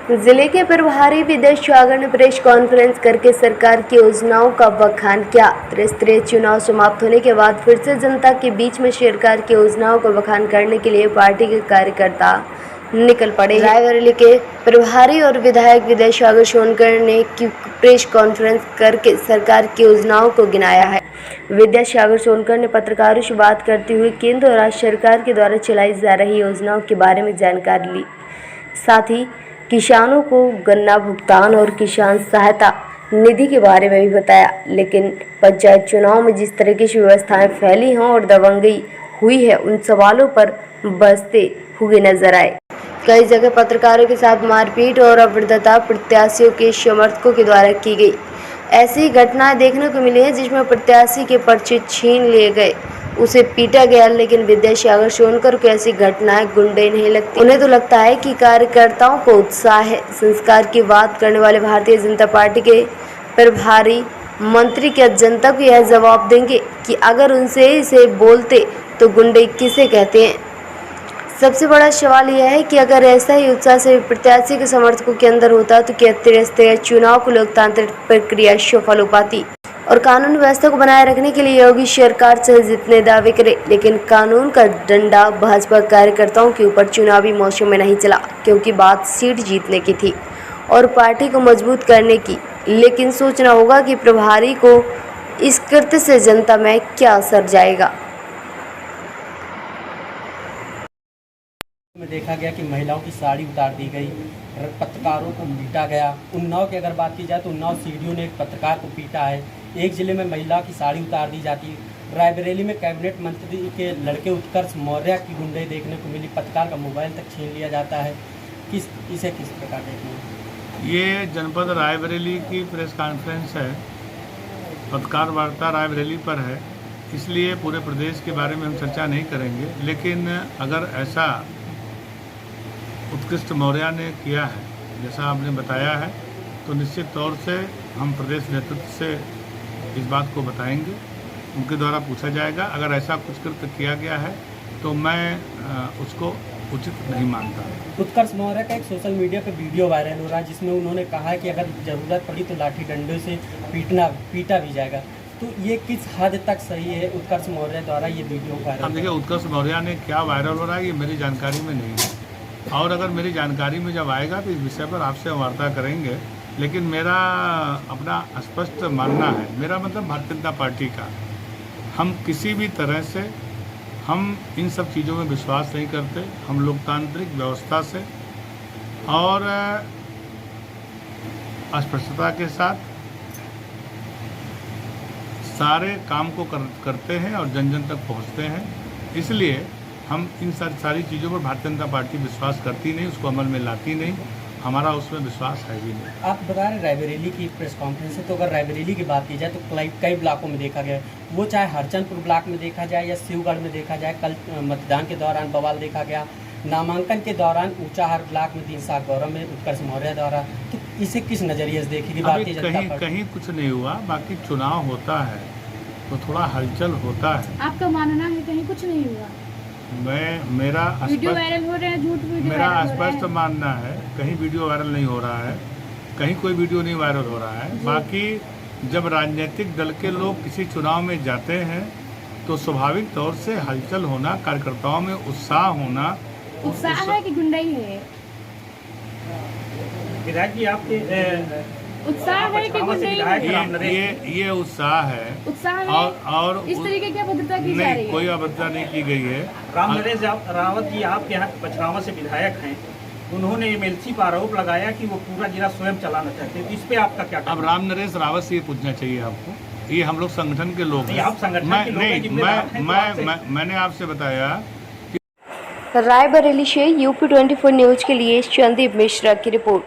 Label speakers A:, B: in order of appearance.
A: जिले के प्रभारी विदेश सागर ने प्रेस कॉन्फ्रेंस करके सरकार की योजनाओं का बखान किया। त्रिस्तरीय चुनाव समाप्त होने के बाद फिर से जनता के बीच में सरकार की योजनाओं का बखान करने के लिए पार्टी के कार्यकर्ता निकल पड़े। रायबरेली के प्रभारी और विधायक विदेश सागर सोनकर ने प्रेस कॉन्फ्रेंस करके सरकार की योजनाओं को गिनाया है। विदेश सागर सोनकर ने पत्रकारों से बात करते हुए केंद्र और राज्य सरकार के द्वारा चलाई जा रही योजनाओं के बारे में जानकारी ली। साथ ही किसानों को गन्ना भुगतान और किसान सहायता निधि के बारे में भी बताया। लेकिन पंचायत चुनाव में जिस तरीके से व्यवस्थाएं फैली हों और दबंगई हुई है, उन सवालों पर बसते हुए नजर आए। कई जगह पत्रकारों के साथ मारपीट और अभद्रता प्रत्याशियों के समर्थकों के द्वारा की गई। ऐसी घटनाएं देखने को मिली है जिसमें प्रत्याशी के पर्चे छीन लिए गए, उसे पीटा गया। लेकिन विदेश सागर सोनकर को ऐसी घटनाएं गुंडे नहीं लगती। उन्हें तो लगता है कि कार्यकर्ताओं को उत्साह है। संस्कार की बात करने वाले भारतीय जनता पार्टी के प्रभारी मंत्री क्या जनता को यह जवाब देंगे कि अगर उनसे इसे बोलते तो गुंडे किसे कहते हैं। सबसे बड़ा सवाल यह है कि अगर ऐसा ही उत्साह से प्रत्याशी के समर्थकों के अंदर होता तो क्या त्रिस्तरीय चुनाव को लोकतांत्रिक प्रक्रिया सफल हो पाती और कानून व्यवस्था को बनाए रखने के लिए योगी सरकार से जितने दावे करे, लेकिन कानून का डंडा भाजपा कार्यकर्ताओं के ऊपर चुनावी मौसम में नहीं चला, क्योंकि बात सीट जीतने की थी और पार्टी को मजबूत करने की। लेकिन सोचना होगा कि प्रभारी को इस कृत्य से जनता में क्या असर जाएगा।
B: में देखा गया कि महिलाओं की साड़ी उतार दी गई, पत्रकारों को पीटा गया। उन्नाव की अगर बात की जाए तो उन्नाव सीडीओ ने एक पत्रकार को पीटा है। एक जिले में महिला की साड़ी उतार दी जाती है। रायबरेली में कैबिनेट मंत्री के लड़के उत्कर्ष मौर्य की गुंडे देखने को मिली। पत्रकार का मोबाइल तक छीन लिया जाता है। इसे किस प्रकार देखना है?
C: ये जनपद रायबरेली की प्रेस कॉन्फ्रेंस है। पत्रकार वार्ता रायबरेली पर है, इसलिए पूरे प्रदेश के बारे में हम चर्चा नहीं करेंगे। लेकिन अगर ऐसा उत्कृष्ट मौर्य ने किया है जैसा आपने बताया है, तो निश्चित तौर से हम प्रदेश नेतृत्व से इस बात को बताएंगे, उनके द्वारा पूछा जाएगा। अगर ऐसा कुछ कृत्य किया गया है तो मैं उसको उचित नहीं मानता।
B: उत्कर्ष मौर्य का एक सोशल मीडिया पे वीडियो वायरल हो रहा है जिसमें उन्होंने कहा है कि अगर ज़रूरत पड़ी तो लाठी डंडे से पीटा भी जाएगा। तो ये किस हद तक सही है उत्कर्ष मौर्य द्वारा ये वीडियो वायरल?
C: अब देखिए, उत्कर्ष मौर्य ने क्या वायरल हो रहा है ये मेरी जानकारी में नहीं है, और अगर मेरी जानकारी में जब आएगा तो इस विषय पर आपसे वार्ता करेंगे। लेकिन मेरा अपना स्पष्ट मानना है, मेरा मतलब भारतीय जनता पार्टी का, हम किसी भी तरह से हम इन सब चीज़ों में विश्वास नहीं करते। हम लोकतांत्रिक व्यवस्था से और स्पष्टता के साथ सारे काम को करते हैं और जन जन तक पहुंचते हैं। इसलिए हम इन सारी चीज़ों पर भारतीय जनता पार्टी विश्वास करती नहीं, उसको अमल में लाती नहीं, हमारा उसमें विश्वास है भी नहीं।
B: आप बता रहे रायबरेली की प्रेस कॉन्फ्रेंस है, तो अगर रायबरेली की बात की जाए तो कई ब्लॉकों में देखा गया, वो चाहे हरचंदपुर ब्लॉक में देखा जाए या शिवगढ़ में देखा जाए, कल मतदान के दौरान बवाल देखा गया। नामांकन के दौरान ऊंचाहार ब्लॉक में 3 साल गौरव में उत्कर्ष मौर्य द्वारा, तो इसे किस नज़रिए से देखेगी भारतीय जनता पार्टी?
C: कहीं कुछ नहीं हुआ, बाकी चुनाव होता है तो थोड़ा हलचल होता है।
D: आपका मानना है कहीं कुछ नहीं हुआ?
C: मेरा
D: वीडियो वायरल हो रहे हैं, झूठ वीडियो
C: मेरा स्पष्ट मानना है कहीं वीडियो वायरल नहीं हो रहा है, कहीं कोई वीडियो नहीं वायरल हो रहा है। बाकी जब राजनीतिक दल के लोग किसी चुनाव में जाते हैं तो स्वाभाविक तौर से हलचल होना, कार्यकर्ताओं में उत्साह होना।
D: उत्साह है कि गुंडाई है?
E: विधायक जी आपके
D: उत्साह है कि गुंडाई है?
C: ये उत्साह है।
D: उत्साह है
C: और
D: इस तरीके की अभद्रता की जा रही है?
C: कोई अभद्रता नहीं की गई है।
E: रामनरेश रावत जी आपके यहाँ पचनावा से विधायक हैं, उन्होंने एमएलसी पर आरोप लगाया कि वो पूरा जिला स्वयं चलाना चाहते हैं, इस पे आपका क्या? अब
C: रामनरेश रावत से ये पूछना चाहिए आपको, ये हम लोग संगठन के लोग हैं।
E: आप संगठन के लोग हैं, जिम्मेदार हैं,
C: मैंने आपसे बताया।
A: रायबरेली से UP24 न्यूज के लिए संदीप मिश्रा की रिपोर्ट।